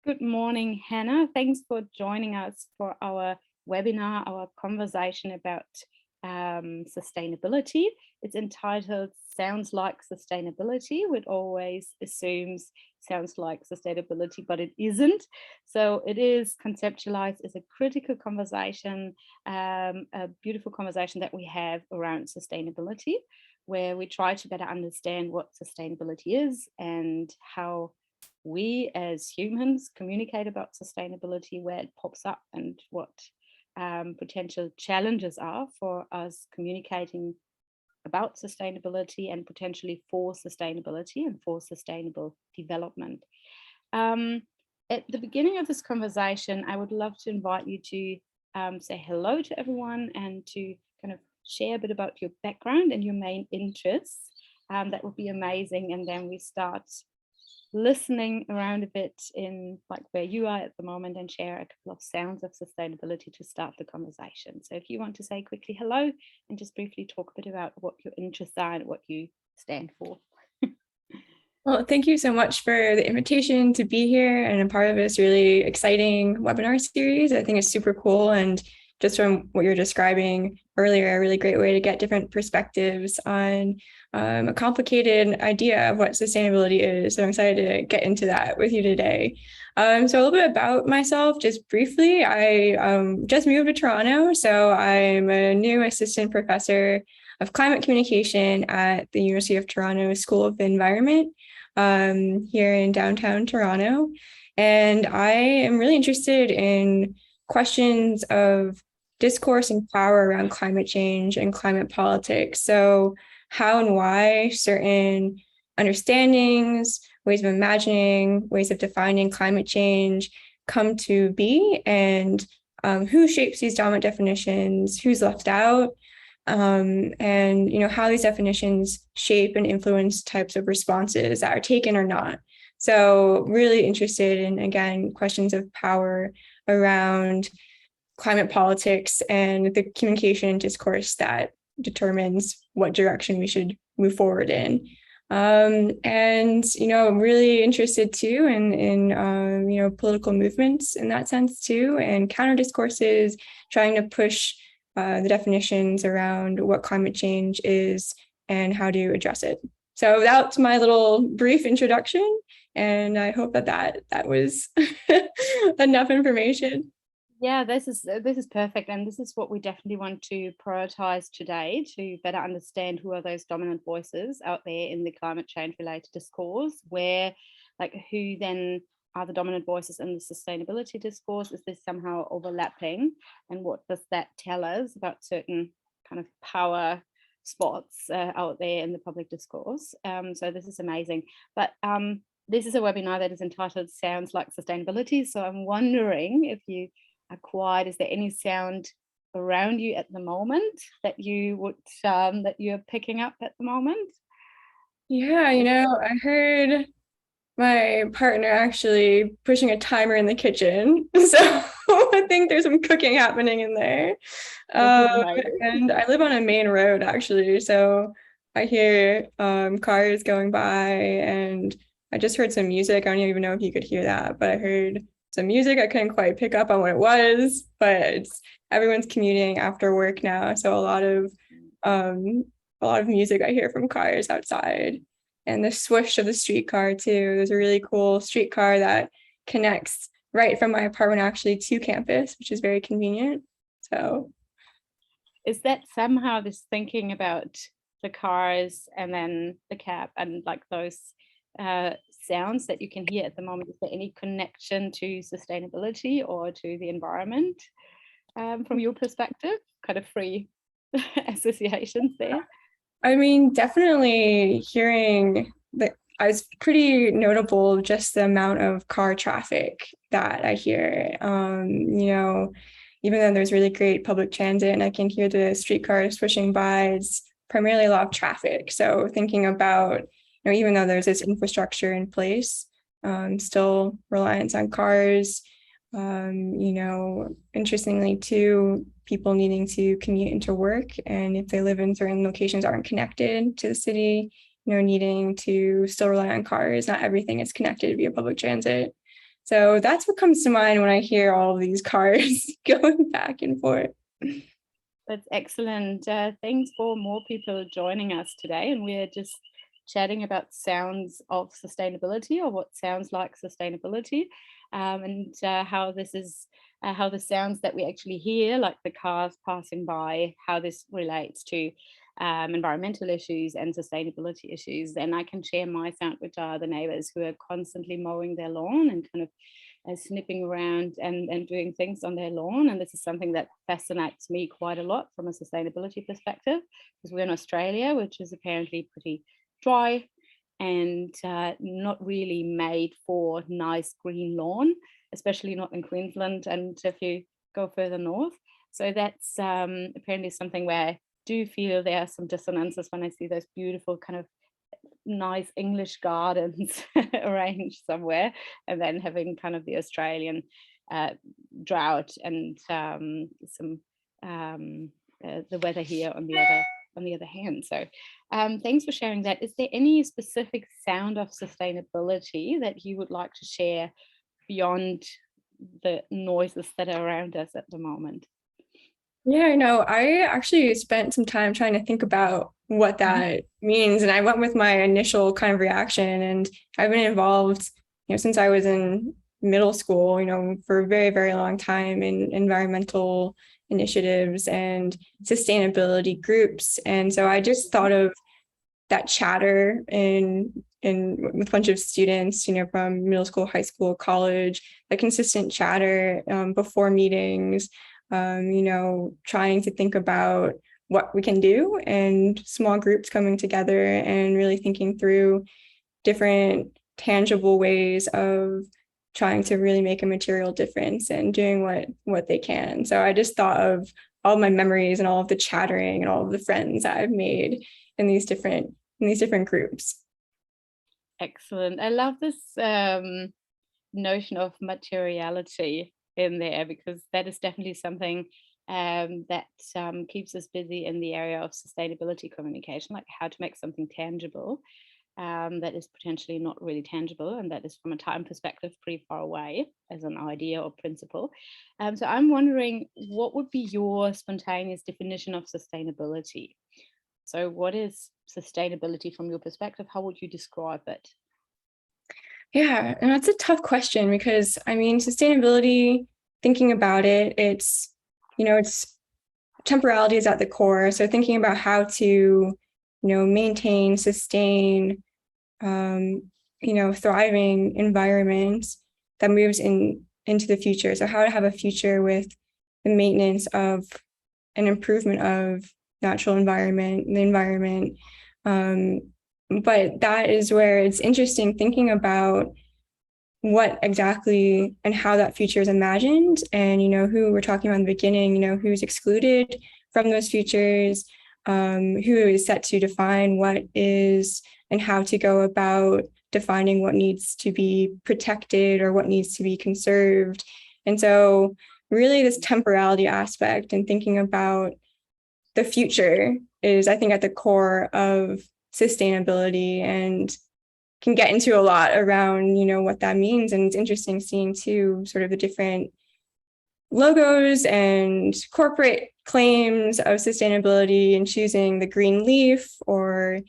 Good morning, Hannah. Thanks for joining us for our webinar, our conversation about sustainability. It's entitled Sounds Like Sustainability, which always assumes sounds like sustainability, but it isn't. So it is conceptualized as a critical conversation, a beautiful conversation that we have around sustainability, where we try to better understand what sustainability is and how we as humans communicate about sustainability, where it pops up, and what potential challenges are for us communicating about sustainability and potentially for sustainability and for sustainable development. At the beginning of this conversation, I would love to invite you to say hello to everyone and to kind of share a bit about your background and your main interests. That would be amazing. And then we start listening around a bit in like where you are at the moment and share a couple of sounds of sustainability to start the conversation. So if you want to say quickly hello and just briefly talk a bit about what your interests are and what you stand for. Well, thank you so much for the invitation to be here and a part of this really exciting webinar series. I think it's super cool. And just from what you're describing earlier, a really great way to get different perspectives on a complicated idea of what sustainability is. So I'm excited to get into that with you today. So a little bit about myself, just briefly, I just moved to Toronto. So I'm a new assistant professor of climate communication at the University of Toronto School of the Environment here in downtown Toronto. And I am really interested in questions of discourse and power around climate change and climate politics. So how and why certain understandings, ways of imagining, ways of defining climate change come to be, and who shapes these dominant definitions, who's left out, and how these definitions shape and influence types of responses that are taken or not. So really interested in, again, questions of power around climate politics and the communication and discourse that determines what direction we should move forward in. And really interested too in political movements in that sense too, and counter discourses, trying to push the definitions around what climate change is and how to address it. So that's my little brief introduction, and I hope that was enough information. Yeah, this is perfect, and this is what we definitely want to prioritize today, to better understand who are those dominant voices out there in the climate change related discourse, who then are the dominant voices in the sustainability discourse. Is this somehow overlapping, and what does that tell us about certain kind of power spots out there in the public discourse? So this is amazing, but this is a webinar that is entitled Sounds Like Sustainability, so I'm wondering if you are quiet, is there any sound around you at the moment that you would that you're picking up at the moment? Yeah, I heard my partner actually pushing a timer in the kitchen. So I think there's some cooking happening in there. And I live on a main road actually. So I hear cars going by, and I just heard some music. I don't even know if you could hear that, but I heard some music. I couldn't quite pick up on what it was, but everyone's commuting after work now. So a lot of music I hear from cars outside. And the swoosh of the streetcar too. There's a really cool streetcar that connects right from my apartment actually to campus, which is very convenient. So is that somehow this thinking about the cars and then the cab and like those sounds that you can hear at the moment, is there any connection to sustainability or to the environment from your perspective? Kind of free associations there. I mean, definitely hearing that it's pretty notable, just the amount of car traffic that I hear. Even though there's really great public transit and I can hear the streetcars pushing by, it's primarily a lot of traffic. So thinking about, even though there's this infrastructure in place, still reliance on cars. Interestingly too, people needing to commute into work, and if they live in certain locations aren't connected to the city, needing to still rely on cars. Not everything is connected via public transit. So that's what comes to mind when I hear all of these cars going back and forth. That's excellent. Thanks for more people joining us today. And we're just chatting about sounds of sustainability, or what sounds like sustainability, and how this is how the sounds that we actually hear, like the cars passing by, how this relates to environmental issues and sustainability issues. And I can share my sound, which are the neighbors who are constantly mowing their lawn and kind of snipping around and doing things on their lawn. And this is something that fascinates me quite a lot from a sustainability perspective, because we're in Australia, which is apparently pretty dry and not really made for nice green lawn, especially not in Queensland and if you go further north. So that's apparently something where I do feel there are some dissonances when I see those beautiful kind of nice English gardens arranged somewhere, and then having kind of the Australian drought and some the weather here on the other hand. So thanks for sharing that. Is there any specific sound of sustainability that you would like to share beyond the noises that are around us at the moment? Yeah, no, I actually spent some time trying to think about what that means. And I went with my initial kind of reaction. And I've been involved, since I was in middle school, for a very, very long time in environmental initiatives and sustainability groups. And so I just thought of that chatter with a bunch of students, from middle school, high school, college, the consistent chatter before meetings, trying to think about what we can do, and small groups coming together and really thinking through different tangible ways of trying to really make a material difference and doing what they can. So I just thought of all my memories and all of the chattering and all of the friends that I've made in these different groups. Excellent. I love this notion of materiality in there, because that is definitely something that keeps us busy in the area of sustainability communication, like how to make something tangible that is potentially not really tangible, and that is from a time perspective pretty far away as an idea or principle. So I'm wondering, what would be your spontaneous definition of sustainability? So what is sustainability from your perspective? How would you describe it? Yeah, and that's a tough question, because sustainability, thinking about it, it's temporality is at the core. So thinking about how to, maintain, sustain, thriving environment that moves into the future. So how to have a future with the maintenance of an improvement of natural environment, the environment. But that is where it's interesting thinking about what exactly and how that future is imagined, and who we're talking about in the beginning, who's excluded from those futures, who is set to define what is and how to go about defining what needs to be protected or what needs to be conserved. And so really this temporality aspect and thinking about the future is, I think, at the core of sustainability, and can get into a lot around, what that means. And it's interesting seeing too, sort of the different logos and corporate claims of sustainability, and choosing the green leaf, or,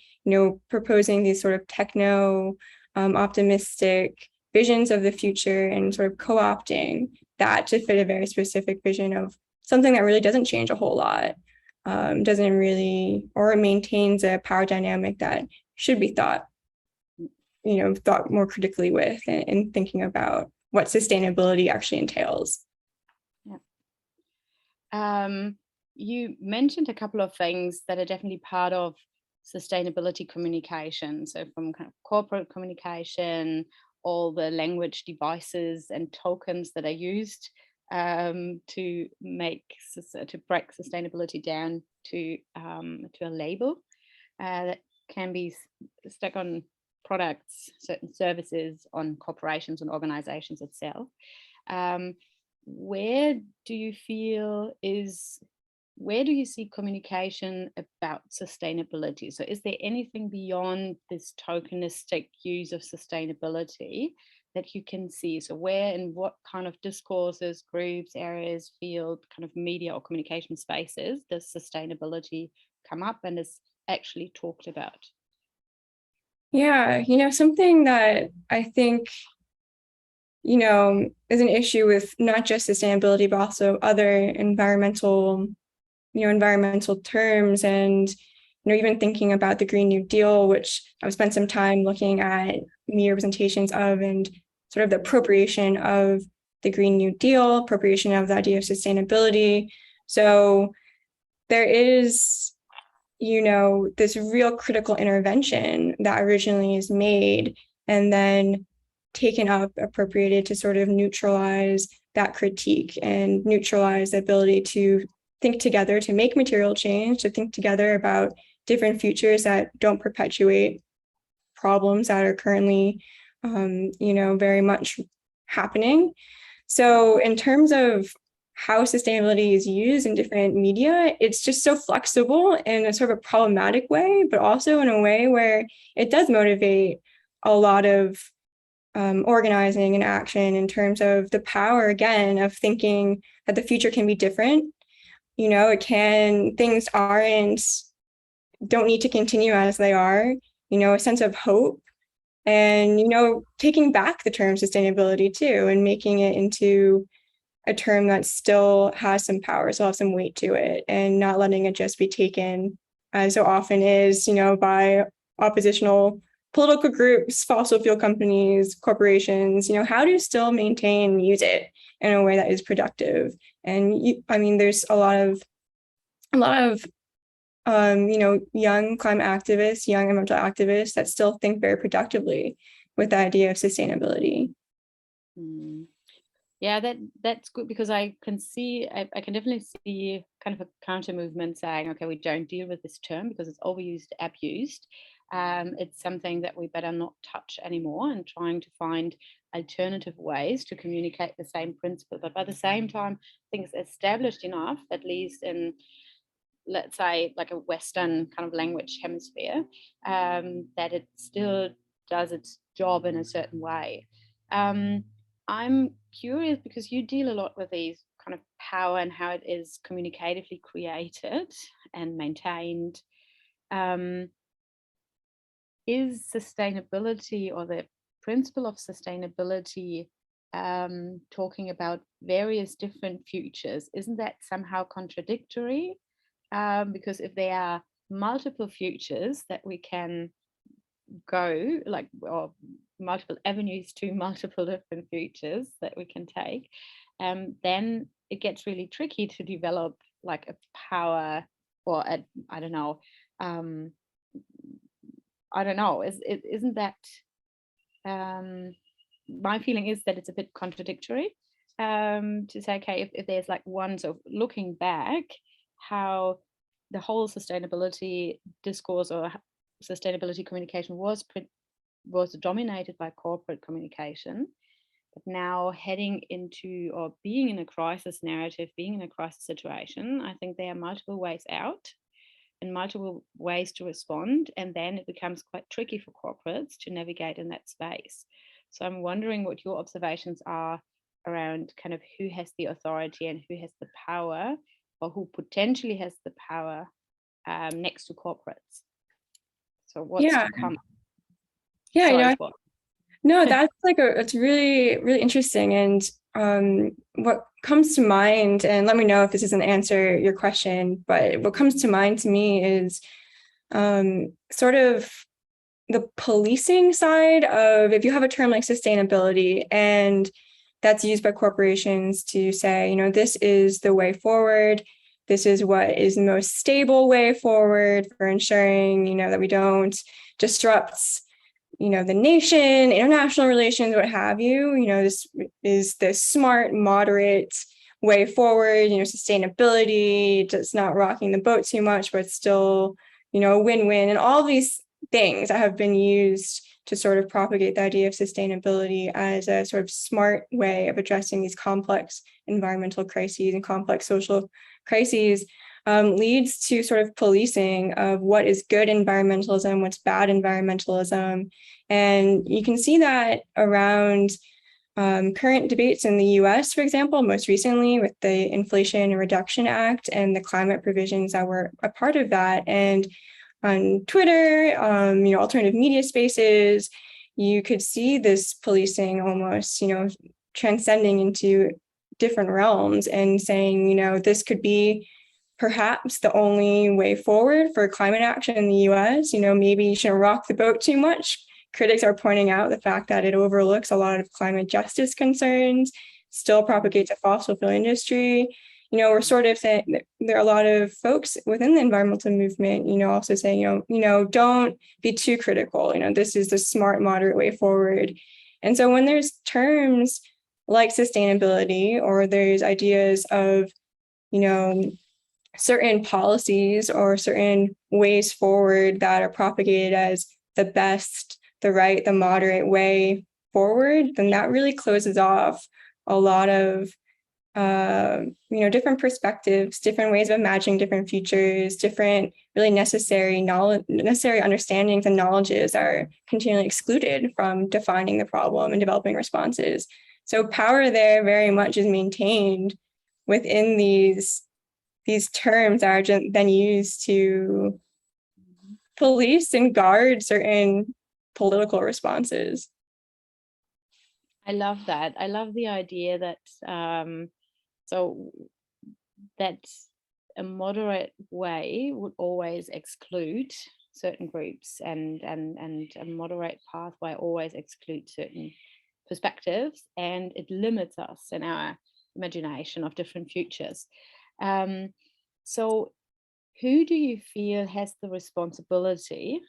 proposing these sort of techno optimistic visions of the future, and sort of co-opting that to fit a very specific vision of something that really doesn't change a whole lot. Doesn't really, or it maintains a power dynamic that should be thought more critically with, and thinking about what sustainability actually entails. Yeah. You mentioned a couple of things that are definitely part of sustainability communication. So from kind of corporate communication, all the language devices and tokens that are used to break sustainability down to a label that can be stuck on products, certain services, on corporations and organizations itself. Where do you see communication about sustainability? So is there anything beyond this tokenistic use of sustainability that you can see? So where and what kind of discourses, groups, areas, field, kind of media or communication spaces does sustainability come up and is actually talked about? Yeah, something that I think, is an issue with not just sustainability, but also other environmental terms, and even thinking about the Green New Deal, which I've spent some time looking at media representations of, and sort of the appropriation of the Green New Deal, appropriation of the idea of sustainability. So there is, this real critical intervention that originally is made and then taken up, appropriated to sort of neutralize that critique and neutralize the ability to think together, to make material change, to think together about different futures that don't perpetuate problems that are currently, very much happening. So in terms of how sustainability is used in different media, it's just so flexible in a sort of a problematic way, but also in a way where it does motivate a lot of organizing and action in terms of the power, again, of thinking that the future can be different. Things don't need to continue as they are, a sense of hope, and, taking back the term sustainability too, and making it into a term that still has some power, still has some weight to it, and not letting it just be taken, as so often is, by oppositional political groups, fossil fuel companies, corporations. How do you still maintain and use it in a way that is productive? And there's a lot of young climate activists, young environmental activists that still think very productively with the idea of sustainability. Yeah, that's good, because I can definitely see kind of a counter movement saying, okay, we don't deal with this term because it's overused, abused. It's something that we better not touch anymore, and trying to find alternative ways to communicate the same principle. But by the same time, things established enough, at least in, let's say, like a Western kind of language hemisphere, that it still does its job in a certain way. I'm curious, because you deal a lot with these kind of power and how it is communicatively created and maintained. Is sustainability, or the principle of sustainability, talking about various different futures, isn't that somehow contradictory? Because if there are multiple futures that we can go, like, or multiple avenues to multiple different futures that we can take, then it gets really tricky to develop like a power, or I don't know, isn't that, my feeling is that it's a bit contradictory, to say, okay, if there's like one, so looking back, how the whole sustainability discourse or sustainability communication was dominated by corporate communication, but now heading into, or being in a crisis narrative, being in a crisis situation, I think there are multiple ways out and multiple ways to respond, and then it becomes quite tricky for corporates to navigate in that space. So I'm wondering what your observations are around kind of who has the authority and who has the power, or who potentially has the power, next to corporates. So what's Yeah. to come? Yeah, Sorry, no, that's it's really, really interesting. And what comes to mind, and let me know if this doesn't answer your question, but what comes to mind to me is sort of the policing side of, if you have a term like sustainability, and that's used by corporations to say, this is the way forward. This is what is the most stable way forward for ensuring, that we don't disrupt, the nation, international relations, what have you. This is the smart, moderate way forward. Sustainability, just not rocking the boat too much, but still, a win-win, and all these things that have been used to sort of propagate the idea of sustainability as a sort of smart way of addressing these complex environmental crises and complex social crises. leads to sort of policing of what is good environmentalism, what's bad environmentalism. And you can see that around current debates in the US, for example, most recently with the Inflation Reduction Act and the climate provisions that were a part of that. And on Twitter, alternative media spaces, you could see this policing almost, transcending into different realms and saying, this could be perhaps the only way forward for climate action in the US. Maybe you shouldn't rock the boat too much. Critics are pointing out the fact that it overlooks a lot of climate justice concerns, still propagates a fossil fuel industry. We're sort of saying that there are a lot of folks within the environmental movement, also saying, don't be too critical. This is the smart, moderate way forward. And so when there's terms like sustainability, or there's ideas of, certain policies or certain ways forward that are propagated as the best, the right, the moderate way forward, then that really closes off a lot of different perspectives, different ways of imagining different futures, different really necessary understandings and knowledges are continually excluded from defining the problem and developing responses. So power there very much is maintained within these terms that are then used to police and guard certain political responses. I love that. I love the idea that so that a moderate way would always exclude certain groups, and a moderate pathway always excludes certain perspectives, and it limits us in our imagination of different futures. So who do you feel has the responsibility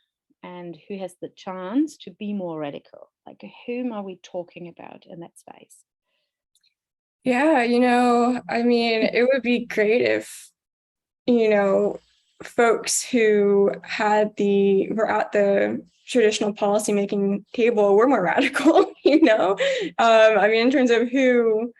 and who has the chance to be more radical? Like, whom are we talking about in that space? Yeah, it would be great if, folks who were at the traditional policymaking table were more radical, in terms of who,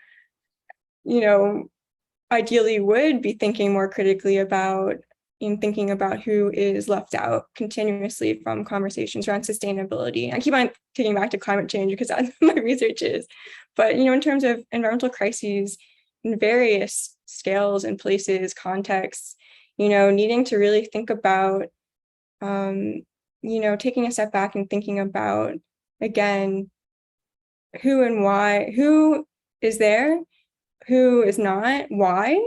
ideally would be thinking more critically about thinking about who is left out continuously from conversations around sustainability. I keep on taking back to climate change because that's what my research is. But, in terms of environmental crises in various scales and places, contexts, needing to really think about, taking a step back and thinking about, again, who and why, who is there, who is not, why,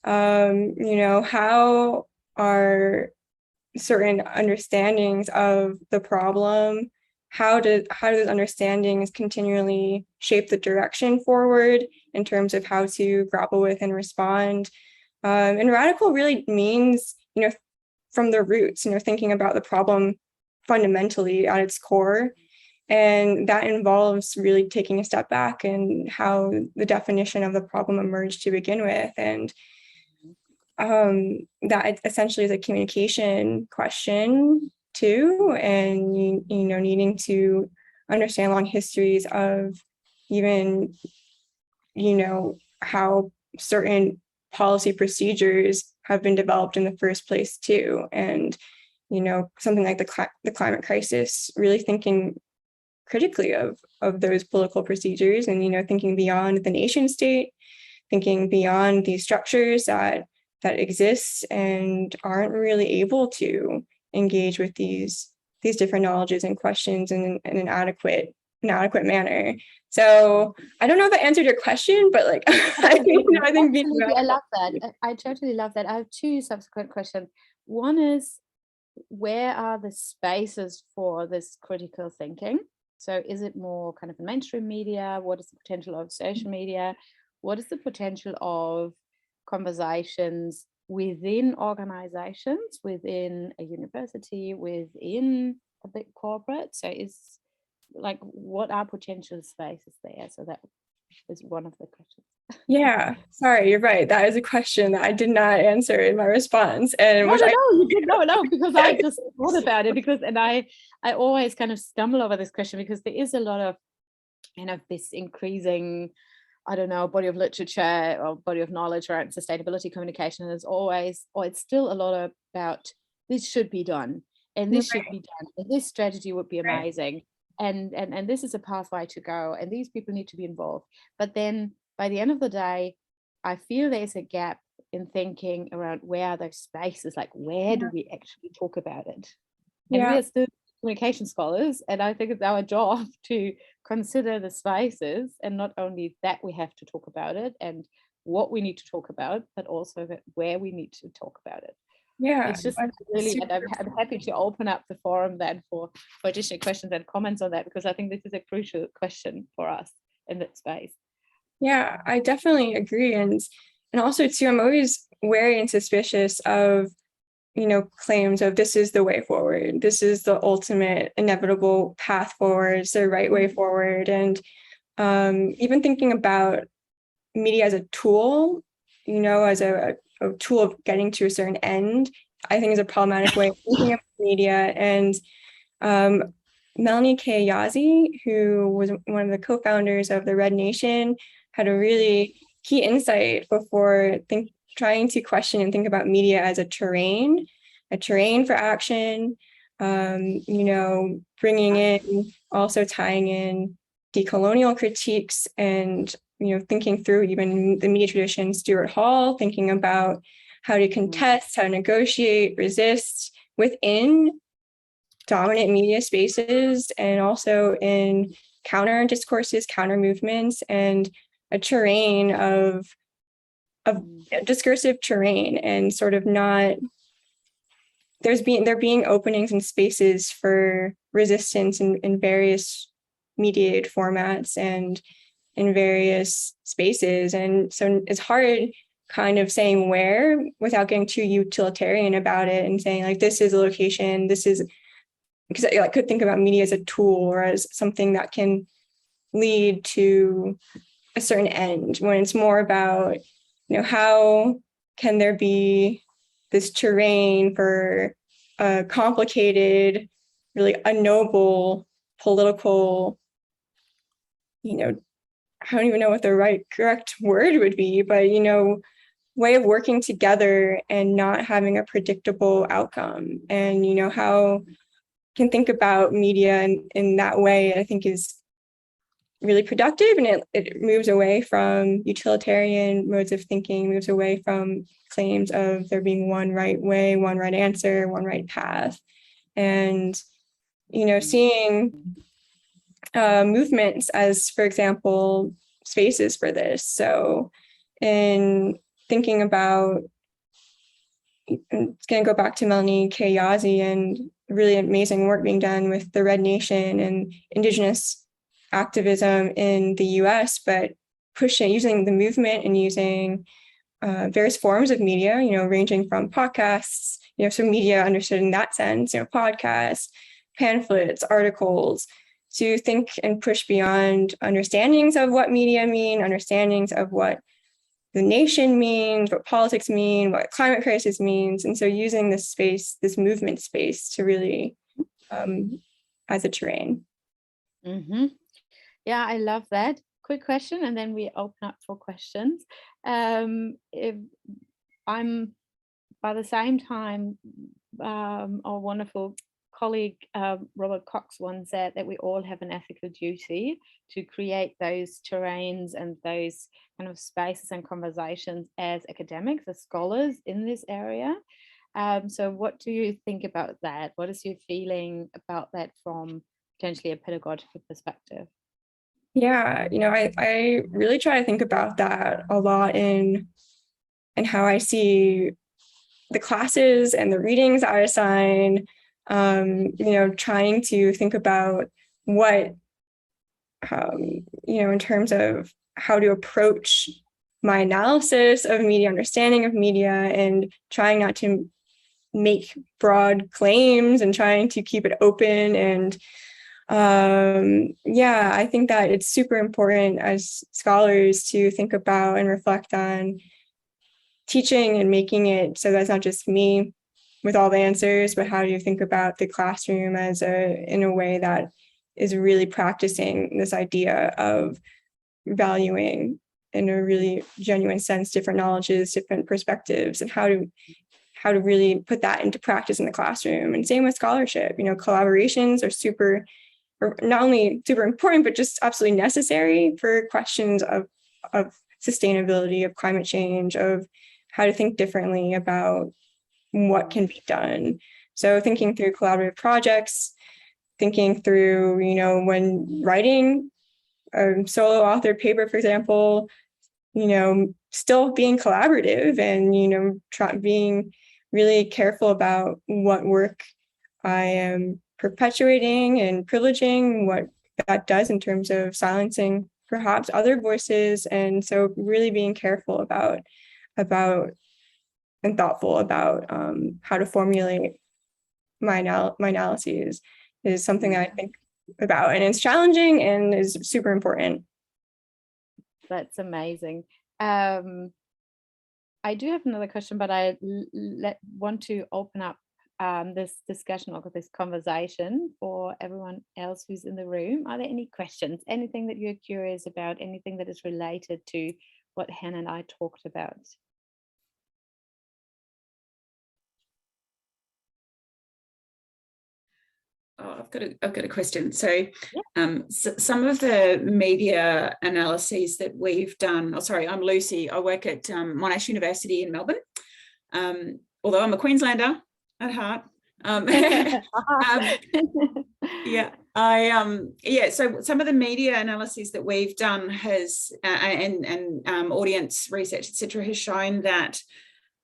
how are certain understandings of the problem, how do those understandings continually shape the direction forward in terms of how to grapple with and respond. And radical really means, from the roots, thinking about the problem fundamentally at its core. And that involves really taking a step back and how the definition of the problem emerged to begin with. And that essentially is a communication question too, and needing to understand long histories of even how certain policy procedures have been developed in the first place too, and something like the climate crisis, really thinking critically of those political procedures, and thinking beyond the nation state, thinking beyond these structures that exist and aren't really able to engage with these different knowledges and questions in an adequate manner. So I don't know if I answered your question, but I think I love that. I totally love that. I have two subsequent questions. One is, where are the spaces for this critical thinking? So is it more kind of in mainstream media? What is the potential of social media? What is the potential of conversations within organizations, within a university, within a big corporate? So what are potential spaces there? So that is one of the questions. Yeah, sorry, you're right. That is a question that I did not answer in my response. And no, you did no, because I just thought about it and I always kind of stumble over this question because there is a lot of this increasing I don't know, a body of literature or body of knowledge around sustainability communication is always, or it's still a lot about this should be done and this should be done and this strategy would be amazing and this is a pathway to go and these people need to be involved. But then by the end of the day, I feel there's a gap in thinking around where are those spaces, like where do we actually talk about it? And we Yeah. are still communication scholars, and I think it's our job to consider the spaces, and not only that we have to talk about it and what we need to talk about, but also that where we need to talk about it. Yeah. It's just really, and I'm happy to open up the forum then for additional questions and comments on that, because I think this is a crucial question for us in that space. Yeah, I definitely agree. And also too, I'm always wary and suspicious of, claims of this is the way forward. This is the ultimate inevitable path forward. It's the right way forward. And even thinking about media as a tool, as a tool of getting to a certain end, I think is a problematic way of thinking of media. And Melanie K. Yazzie, who was one of the co-founders of the Red Nation, had a really key insight before trying to question and think about media as a terrain for action, bringing in, also tying in decolonial critiques and, thinking through even the media tradition, Stuart Hall, thinking about how to contest, how to negotiate, resist within dominant media spaces, and also in counter discourses, counter movements, and a terrain of discursive terrain, and sort of not there being openings and spaces for resistance in various mediated formats and in various spaces. And so it's hard kind of saying where without getting too utilitarian about it and saying like, this is a location, this is, because I could think about media as a tool or as something that can lead to a certain end, when it's more about, how can there be this terrain for a complicated, really unknowable political, I don't even know what the correct word would be, but, way of working together and not having a predictable outcome. And, how can think about media in that way, I think is really productive, and it moves away from utilitarian modes of thinking, moves away from claims of there being one right way, one right answer, one right path. And, seeing movements as, for example, spaces for this. So in thinking about, it's going to go back to Melanie K. Yazzie and really amazing work being done with the Red Nation and Indigenous activism in the US, but using the movement and using various forms of media, ranging from podcasts, so media understood in that sense, podcasts, pamphlets, articles, to think and push beyond understandings of what media mean, understandings of what the nation means, what politics mean, what climate crisis means. And so using this space, this movement space, to really as a terrain. Mm-hmm. Yeah, I love that. Quick question, and then we open up for questions. If I'm, by the same time, our wonderful colleague Robert Cox once said that we all have an ethical duty to create those terrains and those kind of spaces and conversations as academics, as scholars in this area. So what do you think about that? What is your feeling about that from potentially a pedagogical perspective? Yeah, I really try to think about that a lot in how I see the classes and the readings I assign, trying to think about what, in terms of how to approach my analysis of media, understanding of media, and trying not to make broad claims and trying to keep it open. And I think that it's super important as scholars to think about and reflect on teaching and making it so that's not just me with all the answers, but how do you think about the classroom in a way that is really practicing this idea of valuing in a really genuine sense, different knowledges, different perspectives, and how to really put that into practice in the classroom. And same with scholarship, collaborations are not only super important, but just absolutely necessary for questions of sustainability, of climate change, of how to think differently about what can be done. So thinking through collaborative projects, thinking through, when writing a solo authored paper, for example, still being collaborative and, being really careful about what work I am perpetuating and privileging, what that does in terms of silencing perhaps other voices. And so really being careful about and thoughtful about how to formulate my analyses is something that I think about, and it's challenging and is super important. That's amazing. I do have another question, but I want to open up this discussion or this conversation for everyone else who's in the room. Are there any questions, anything that you're curious about, anything that is related to what Hannah and I talked about? Oh, I've got a question. So, some of the media analyses that we've done. Oh, sorry, I'm Lucy. I work at Monash University in Melbourne. Although I'm a Queenslander at heart. So some of the media analyses that we've done has and audience research, etc., has shown that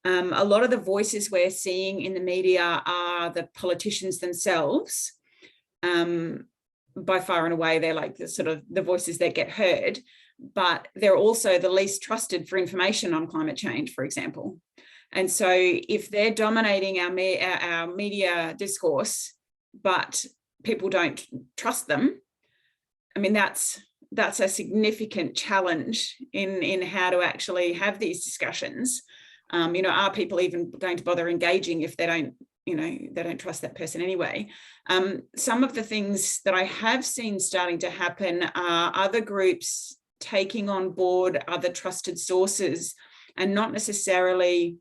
a lot of the voices we're seeing in the media are the politicians themselves. By far and away, they're like the voices that get heard, but they're also the least trusted for information on climate change, for example. And so if they're dominating our media discourse, but people don't trust them, I mean, that's a significant challenge in how to actually have these discussions. Are people even going to bother engaging if they don't trust that person anyway? Some of the things that I have seen starting to happen are other groups taking on board other trusted sources and not necessarily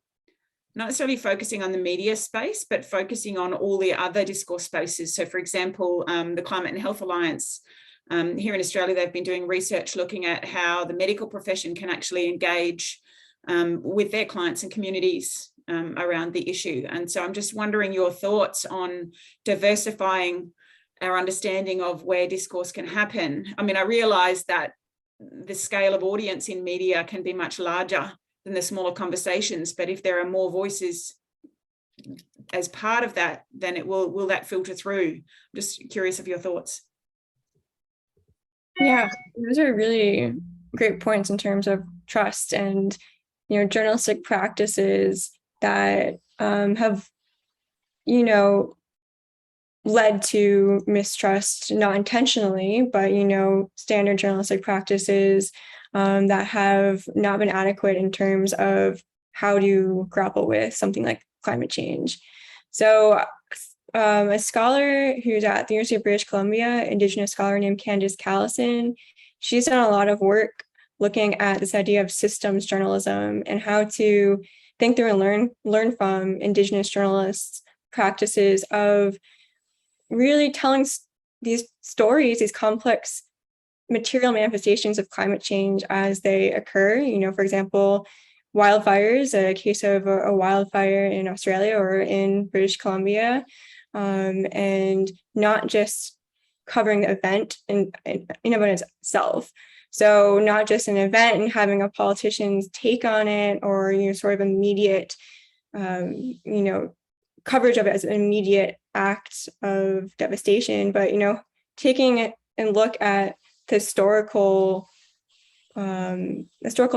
focusing on the media space, but focusing on all the other discourse spaces. So for example, the Climate and Health Alliance, here in Australia, they've been doing research looking at how the medical profession can actually engage with their clients and communities around the issue. And so I'm just wondering your thoughts on diversifying our understanding of where discourse can happen. I mean, I realise that the scale of audience in media can be much larger than the smaller conversations, but if there are more voices as part of that, then will that filter through? I'm just curious of your thoughts. Yeah, those are really great points in terms of trust and journalistic practices that have led to mistrust, not intentionally, but standard journalistic practices that have not been adequate in terms of how to grapple with something like climate change. So a scholar who's at the University of British Columbia, Indigenous scholar named Candice Callison, she's done a lot of work looking at this idea of systems journalism and how to think through and learn from Indigenous journalists' practices of really telling these stories, these complex material manifestations of climate change as they occur. For example, wildfires, a case of a wildfire in Australia or in British Columbia, and not just covering the event in and of itself. So not just an event and having a politician's take on it or sort of immediate coverage of it as an immediate act of devastation, but taking it and look at the historical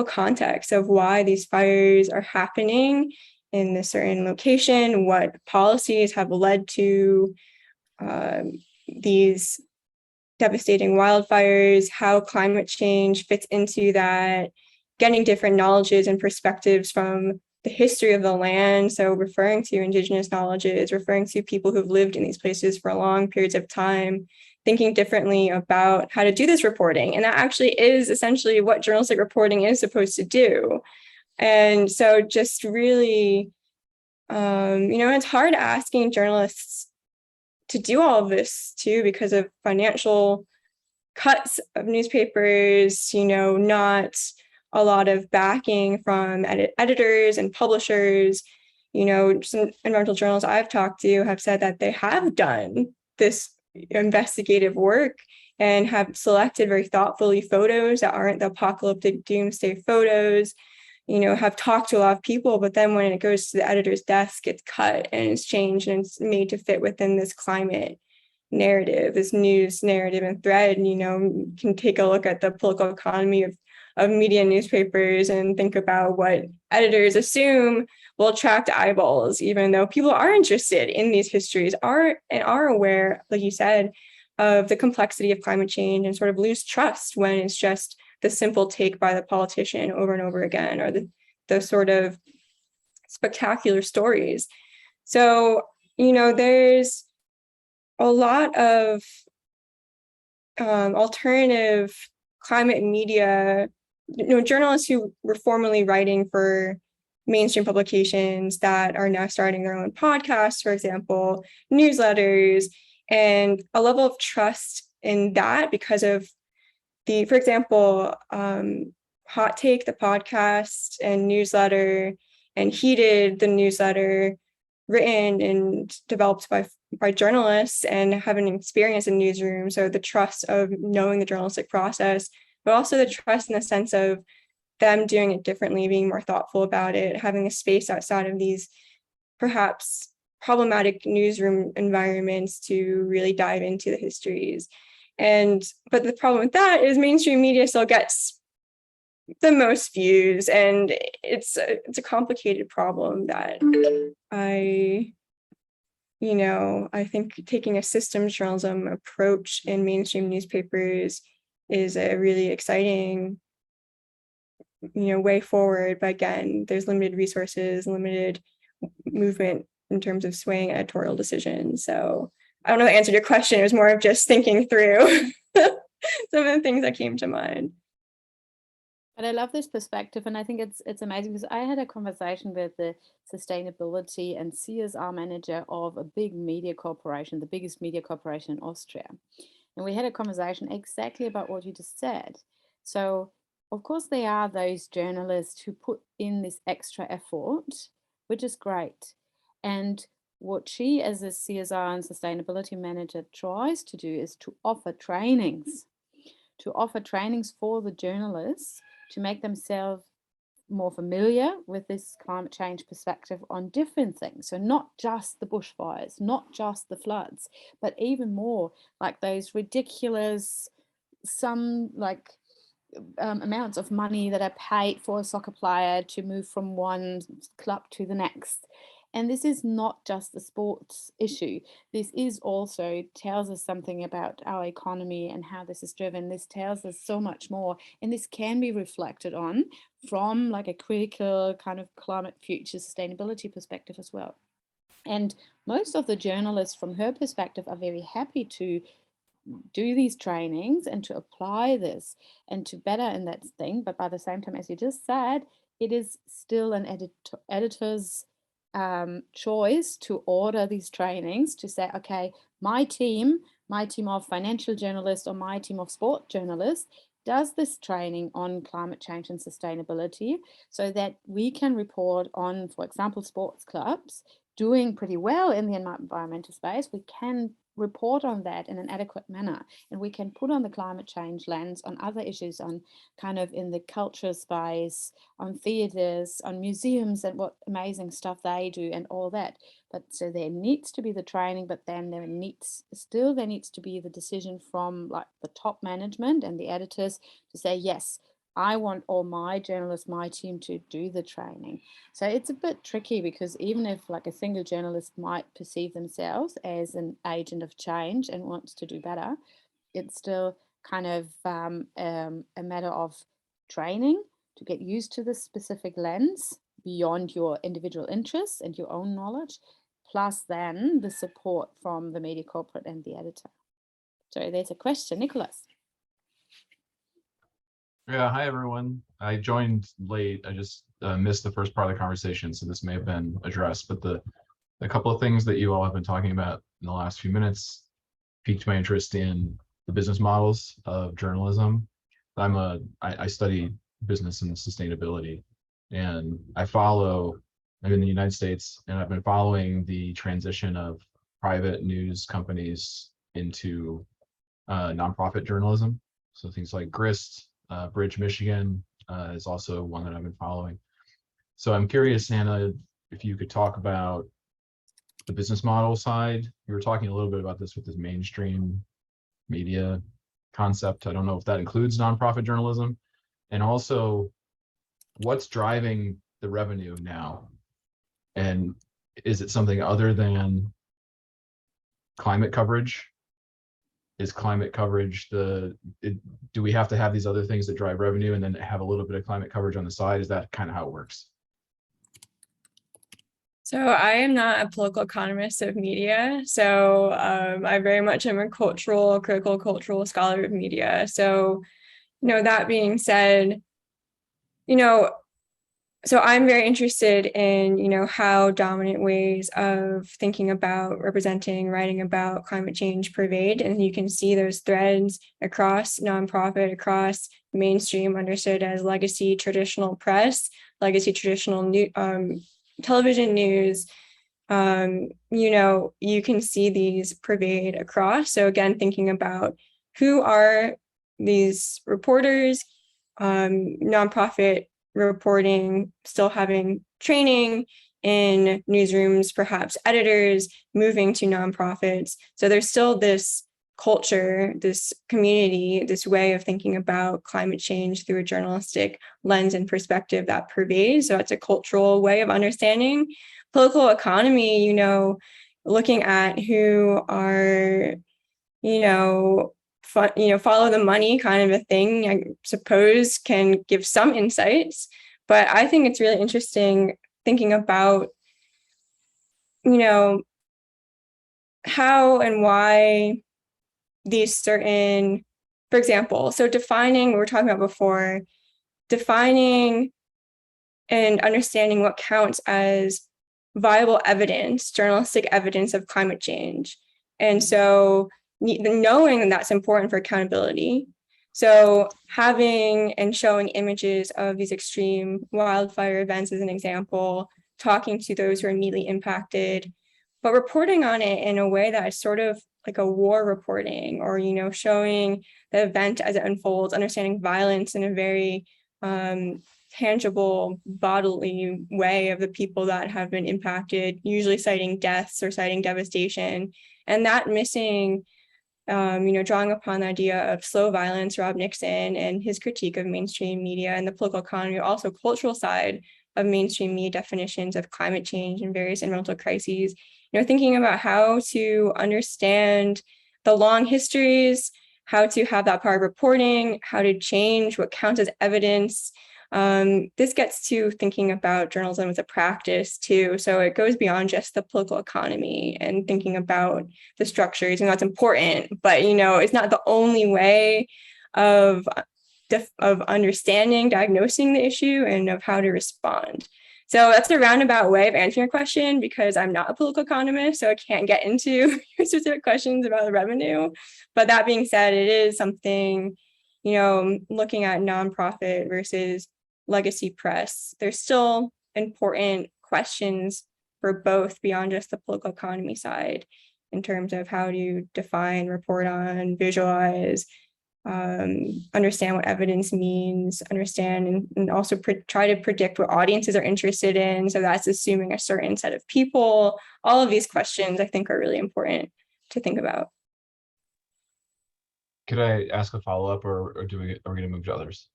context of why these fires are happening in a certain location, what policies have led to these devastating wildfires, how climate change fits into that, getting different knowledges and perspectives from the history of the land. So referring to Indigenous knowledges, referring to people who've lived in these places for long periods of time, thinking differently about how to do this reporting. And that actually is essentially what journalistic reporting is supposed to do. And so just really, it's hard asking journalists to do all of this too, because of financial cuts of newspapers, not a lot of backing from editors and publishers. Some environmental journalists I've talked to have said that they have done this investigative work and have selected very thoughtfully photos that aren't the apocalyptic doomsday photos, have talked to a lot of people, but then when it goes to the editor's desk, it's cut and it's changed and it's made to fit within this climate narrative, this news narrative and thread. Can take a look at the political economy of media and newspapers and think about what editors assume will attract eyeballs, even though people are interested in these histories, are aware, like you said, of the complexity of climate change, and sort of lose trust when it's just the simple take by the politician over and over again, or the sort of spectacular stories. So, there's a lot of alternative climate media, journalists who were formerly writing for mainstream publications that are now starting their own podcasts, for example, newsletters, and a level of trust in that because of for example, Hot Take, the podcast and newsletter, and Heated, the newsletter, written and developed by journalists and having experience in newsrooms. So the trust of knowing the journalistic process, but also the trust in the sense of them doing it differently, being more thoughtful about it, having a space outside of these perhaps problematic newsroom environments to really dive into the histories. But the problem with that is mainstream media still gets the most views, and it's a complicated problem that I think taking a systems journalism approach in mainstream newspapers is a really exciting, way forward. But again, there's limited resources, limited movement in terms of swaying editorial decisions. So I don't know if I answered your question. It was more of just thinking through some of the things that came to mind. But I love this perspective, and I think it's amazing because I had a conversation with the sustainability and CSR manager of a big media corporation, the biggest media corporation in Austria. And we had a conversation exactly about what you just said. So, of course, there are those journalists who put in this extra effort, which is great. And what she, as a CSR and sustainability manager, tries to do is to offer trainings for the journalists to make themselves more familiar with this climate change perspective on different things. So not just the bushfires, not just the floods, but even more like those ridiculous, amounts of money that are paid for a soccer player to move from one club to the next. And this is not just a sports issue. This is also tells us something about our economy and how this is driven. This tells us so much more. And this can be reflected on from like a critical kind of climate future sustainability perspective as well. And most of the journalists from her perspective are very happy to do these trainings and to apply this and to better in that thing. But by the same time, as you just said, it is still an editor's choice to order these trainings, to say, okay, my team of financial journalists or my team of sport journalists does this training on climate change and sustainability so that we can report on, for example, sports clubs doing pretty well in the environmental space. We can report on that in an adequate manner, and we can put on the climate change lens on other issues, on kind of in the culture space, on theaters, on museums, and what amazing stuff they do and all that. But so there needs to be the training, but then there needs to be the decision from like the top management and the editors to say, yes, I want all my journalists, my team to do the training. So it's a bit tricky because even if like a single journalist might perceive themselves as an agent of change and wants to do better, it's still kind of a matter of training to get used to this specific lens beyond your individual interests and your own knowledge, plus then the support from the media corporate and the editor. Sorry, there's a question, Nicholas. Yeah, hi everyone. I joined late. I just missed the first part of the conversation, so this may have been addressed. But the couple of things that you all have been talking about in the last few minutes piqued my interest in the business models of journalism. I study business and sustainability, and I'm in the United States, and I've been following the transition of private news companies into nonprofit journalism. So things like Grist, Bridge, Michigan is also one that I've been following. So I'm curious, Hanna, if you could talk about the business model side. You were talking a little bit about this with this mainstream media concept. I don't know if that includes nonprofit journalism. And also, what's driving the revenue now? And is it something other than climate coverage? Is climate coverage do we have to have these other things that drive revenue and then have a little bit of climate coverage on the side? Is that kind of how it works? So I am not a political economist of media. So I very much am a critical cultural scholar of media. So, that being said, so I'm very interested in, how dominant ways of thinking about, representing, writing about climate change pervade. And you can see those threads across nonprofit, across mainstream, understood as legacy traditional press, legacy traditional television news. You can see these pervade across. So again, thinking about who are these reporters, nonprofit reporting, still having training in newsrooms, perhaps editors moving to nonprofits. So there's still this culture, this community, this way of thinking about climate change through a journalistic lens and perspective that pervades. So it's a cultural way of understanding political economy, looking at who are, follow the money kind of a thing, I suppose, can give some insights. But I think it's really interesting thinking about, how and why these certain, for example, so defining, we were talking about before, defining and understanding what counts as viable evidence, journalistic evidence of climate change. And so knowing that that's important for accountability. So having and showing images of these extreme wildfire events as an example, talking to those who are immediately impacted, but reporting on it in a way that is sort of like a war reporting, or, showing the event as it unfolds, understanding violence in a very tangible, bodily way of the people that have been impacted, usually citing deaths or citing devastation. And that missing, drawing upon the idea of slow violence, Rob Nixon, and his critique of mainstream media and the political economy, also cultural side of mainstream media definitions of climate change and various environmental crises, thinking about how to understand the long histories, how to have that part of reporting, how to change what counts as evidence. This gets to thinking about journalism as a practice too. So it goes beyond just the political economy and thinking about the structures, and that's important, but it's not the only way of understanding, diagnosing the issue, and of how to respond. So that's a roundabout way of answering your question, because I'm not a political economist, so I can't get into specific questions about the revenue. But that being said, it is something, looking at nonprofit versus legacy press, there's still important questions for both beyond just the political economy side, in terms of how to define, report on, visualize, understand what evidence means, understand and also try to predict what audiences are interested in. So that's assuming a certain set of people. All of these questions I think are really important to think about. Could I ask a follow-up, or are we going to move to others?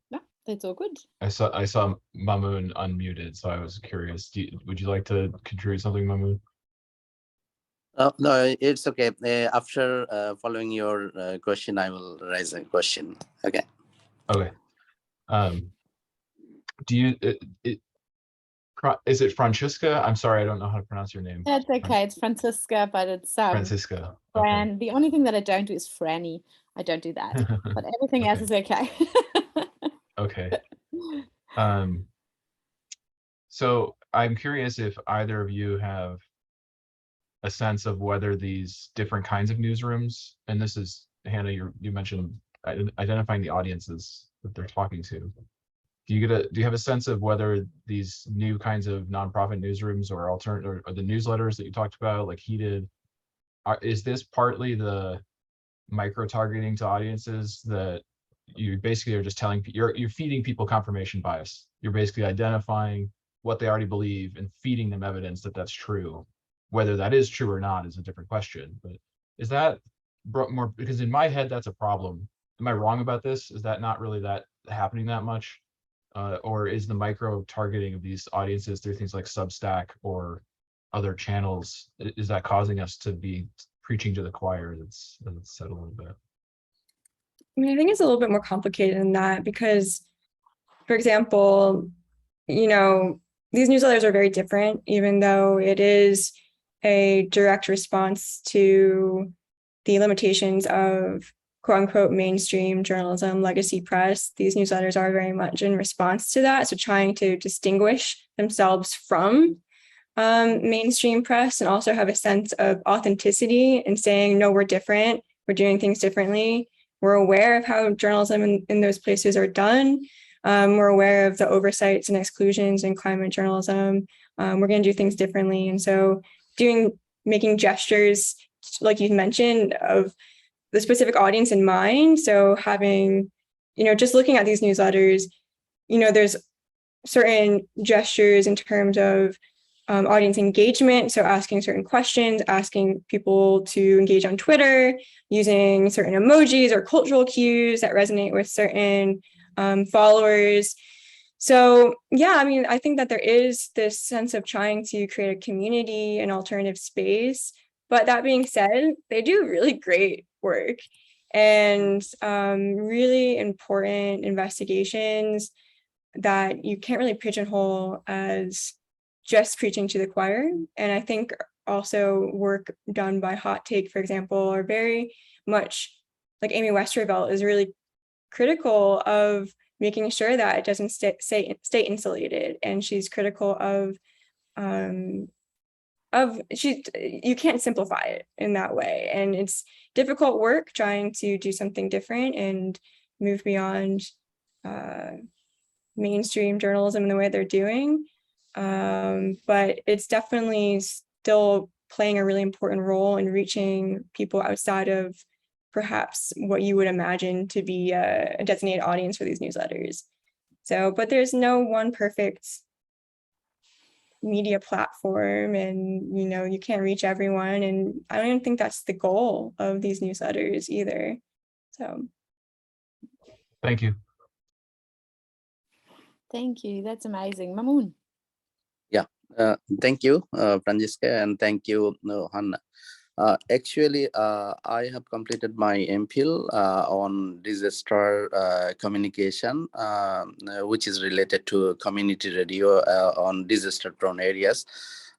Yeah, that's all good. I saw Mamoon unmuted, so I was curious. Would you like to contribute something, Mamoon? No, it's okay. After following your question, I will raise a question. Okay. Okay. Do you Is it Francesca? I'm sorry, I don't know how to pronounce your name. That's okay. It's Francisca, but it's Francisca. Okay. Fran. The only thing that I don't do is Franny. I don't do that, but everything else is okay. Okay. So I'm curious if either of you have a sense of whether these different kinds of newsrooms, and this is Hannah, you mentioned identifying the audiences that they're talking to. Do you have a sense of whether these new kinds of nonprofit newsrooms or alternative or the newsletters that you talked about, like Heated, is this partly the micro targeting to audiences that you basically are just telling you're feeding people confirmation bias? You're basically identifying what they already believe and feeding them evidence that that's true. Whether that is true or not is a different question. But is that more, because in my head that's a problem? Am I wrong about this? Is that not really that happening that much? Or is the micro targeting of these audiences through things like Substack or other channels, is that causing us to be preaching to the choir that's said a little bit? I mean, I think it's a little bit more complicated than that because, for example, you know, these newsletters are very different, even though it is a direct response to the limitations of quote unquote mainstream journalism, legacy press. These newsletters are very much in response to that. So trying to distinguish themselves from mainstream press and also have a sense of authenticity and saying, no, we're different. We're doing things differently. We're aware of how journalism in those places are done. We're aware of the oversights and exclusions in climate journalism. We're going to do things differently. And so making gestures, like you mentioned, of the specific audience in mind. So having, just looking at these newsletters, there's certain gestures in terms of audience engagement. So asking certain questions, asking people to engage on Twitter, using certain emojis or cultural cues that resonate with certain followers. So yeah, I mean, I think that there is this sense of trying to create a community, an alternative space. But that being said, they do really great work and really important investigations that you can't really pigeonhole as just preaching to the choir. And I think also work done by Hot Take, for example, are very much like Amy Westervelt is really critical of making sure that it doesn't stay insulated. And she's critical of you can't simplify it in that way. And it's difficult work trying to do something different and move beyond mainstream journalism in the way they're doing. But it's definitely still playing a really important role in reaching people outside of perhaps what you would imagine to be a designated audience for these newsletters. So, but there's no one perfect media platform, and you can't reach everyone, and I don't even think that's the goal of these newsletters either. So thank you. Thank you. That's amazing. Mamoon. Yeah, thank you, Francesca, and thank you, Hanna. Actually, I have completed my MPhil on disaster communication, which is related to community radio on disaster-prone areas.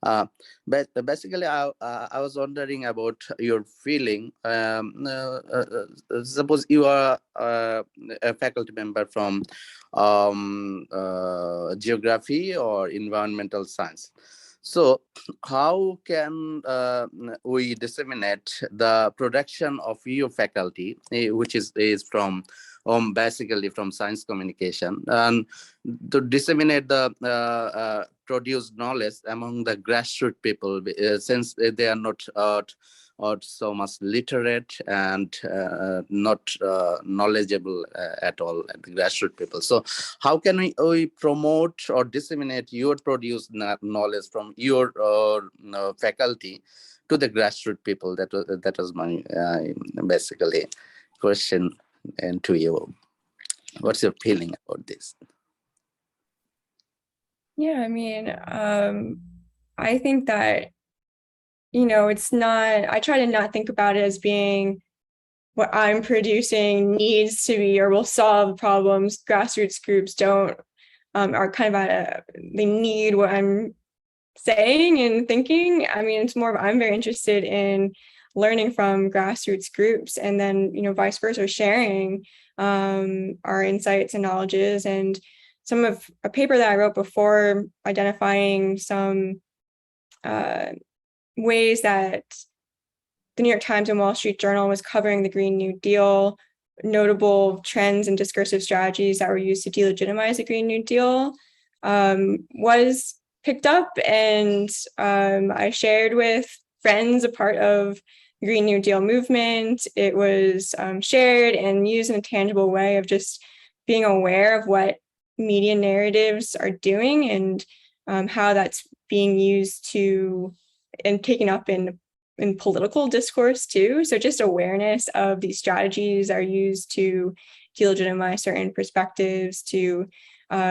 But basically, I was wondering about your feeling. Suppose you are a faculty member from geography or environmental science. So how can we disseminate the production of your faculty, which is from basically from science communication, and to disseminate the produced knowledge among the grassroots people, since they are not so much literate and not knowledgeable at all at the grassroots people. So how can we promote or disseminate your produced knowledge from your faculty to the grassroots people? That was my basically question, and to you, what's your feeling about this? Yeah, I mean, I think that it's not, I try to not think about it as being what I'm producing needs to be or will solve problems grassroots groups don't are kind of they need what I'm saying and thinking. I mean, it's more of I'm very interested in learning from grassroots groups, and then, you know, vice versa, sharing our insights and knowledges. And some of a paper that I wrote before, identifying some ways that the New York Times and Wall Street Journal was covering the Green New Deal, notable trends and discursive strategies that were used to delegitimize the Green New Deal, was picked up, and I shared with friends a part of the Green New Deal movement. It was shared and used in a tangible way of just being aware of what media narratives are doing, and how that's being used to and taken up in political discourse too. So just awareness of these strategies are used to delegitimize certain perspectives, to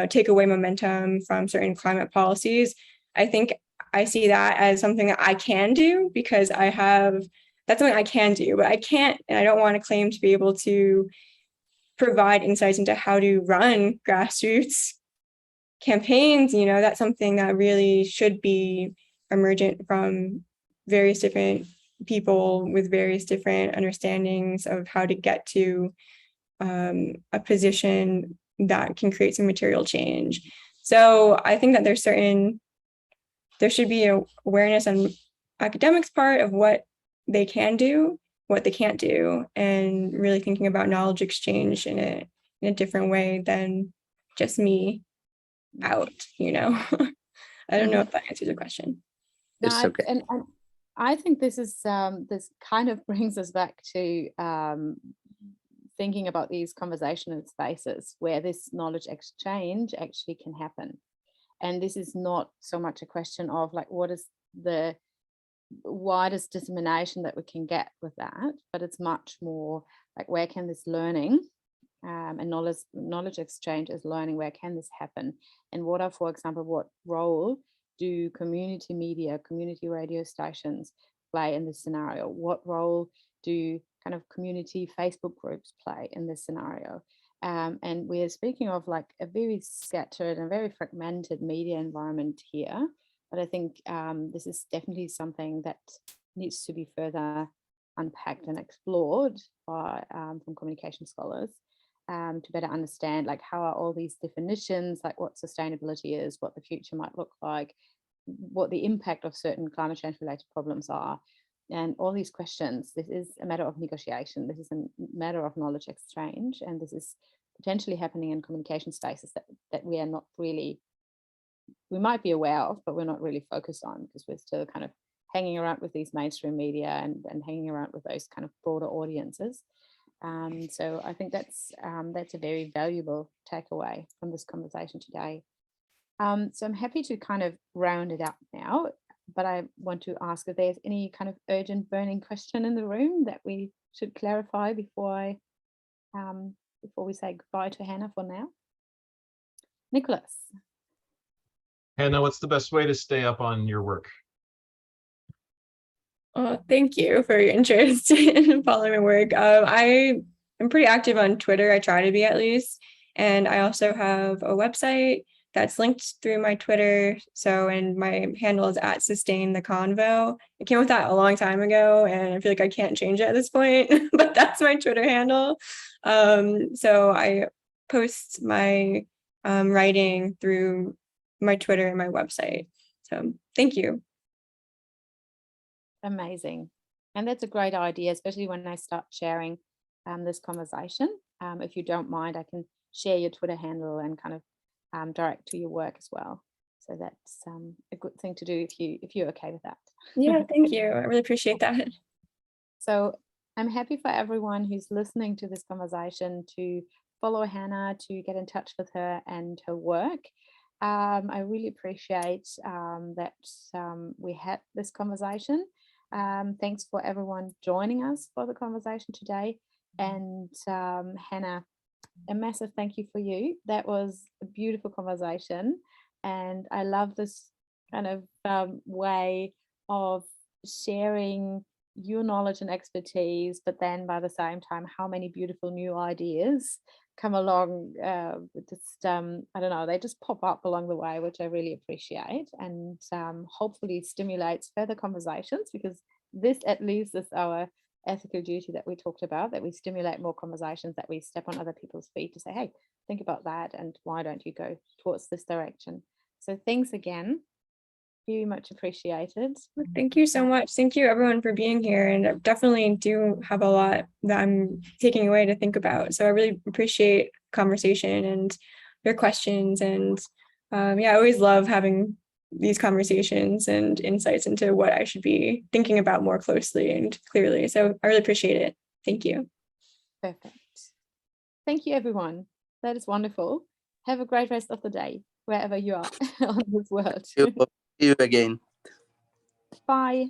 take away momentum from certain climate policies. I think I see that as something that I can do, because that's something I can do, but I can't, and I don't want to claim to be able to provide insights into how to run grassroots campaigns. You know, that's something that really should be emergent from various different people with various different understandings of how to get to a position that can create some material change. So I think that there should be an awareness on academics' part of what they can do, what they can't do, and really thinking about knowledge exchange in a different way than just me out, you know. I don't know if that answers your question. No, It's okay. and I think this is this kind of brings us back to thinking about these conversational spaces where this knowledge exchange actually can happen. And this is not so much a question of like, what is the widest dissemination that we can get with that, but it's much more like, where can this learning and knowledge exchange is learning, where can this happen? And what are, for example, what role do community media, community radio stations play in this scenario? What role do kind of community Facebook groups play in this scenario? And we're speaking of like a very scattered and very fragmented media environment here. But I think this is definitely something that needs to be further unpacked and explored by from communication scholars to better understand like how are all these definitions, like what sustainability is, what the future might look like, what the impact of certain climate change related problems are, and all these questions. This is a matter of negotiation. This is a matter of knowledge exchange, and this is potentially happening in communication spaces that we are not really, we might be aware of, but we're not really focused on, because we're still kind of hanging around with these mainstream media and hanging around with those kind of broader audiences. So I think that's a very valuable takeaway from this conversation today. So I'm happy to kind of round it up now, but I want to ask if there's any kind of urgent burning question in the room that we should clarify before we say goodbye to Hanna for now. Nicholas. Hanna, what's the best way to stay up on your work? Thank you for your interest in following my work. I am pretty active on Twitter. I try to be, at least. And I also have a website that's linked through my Twitter. So, and my handle is @sustaintheconvo. I came with that a long time ago, and I feel like I can't change it at this point, but that's my Twitter handle. So I post my writing through my Twitter and my website. So thank you. Amazing. And that's a great idea, especially when I start sharing this conversation. If you don't mind, I can share your Twitter handle and kind of direct to your work as well. So that's a good thing to do if you're okay with that. Yeah, thank you. I really appreciate that. So I'm happy for everyone who's listening to this conversation to follow Hanna, to get in touch with her and her work. I really appreciate that we had this conversation. Thanks for everyone joining us for the conversation today. And Hanna, a massive thank you for you. That was a beautiful conversation. And I love this kind of way of sharing your knowledge and expertise, but then by the same time, how many beautiful new ideas come along, just I don't know, they just pop up along the way, which I really appreciate, and hopefully stimulates further conversations, because this at least is our ethical duty that we talked about, that we stimulate more conversations, that we step on other people's feet to say, hey, think about that, and why don't you go towards this direction. So thanks again, very much appreciated. Thank you so much. Thank you everyone for being here, and I definitely do have a lot that I'm taking away to think about. So I really appreciate conversation and your questions, and yeah, I always love having these conversations and insights into what I should be thinking about more closely and clearly. So I really appreciate it. Thank you. Perfect. Thank you, everyone. That is wonderful. Have a great rest of the day, wherever you are on this world. See you again. Bye.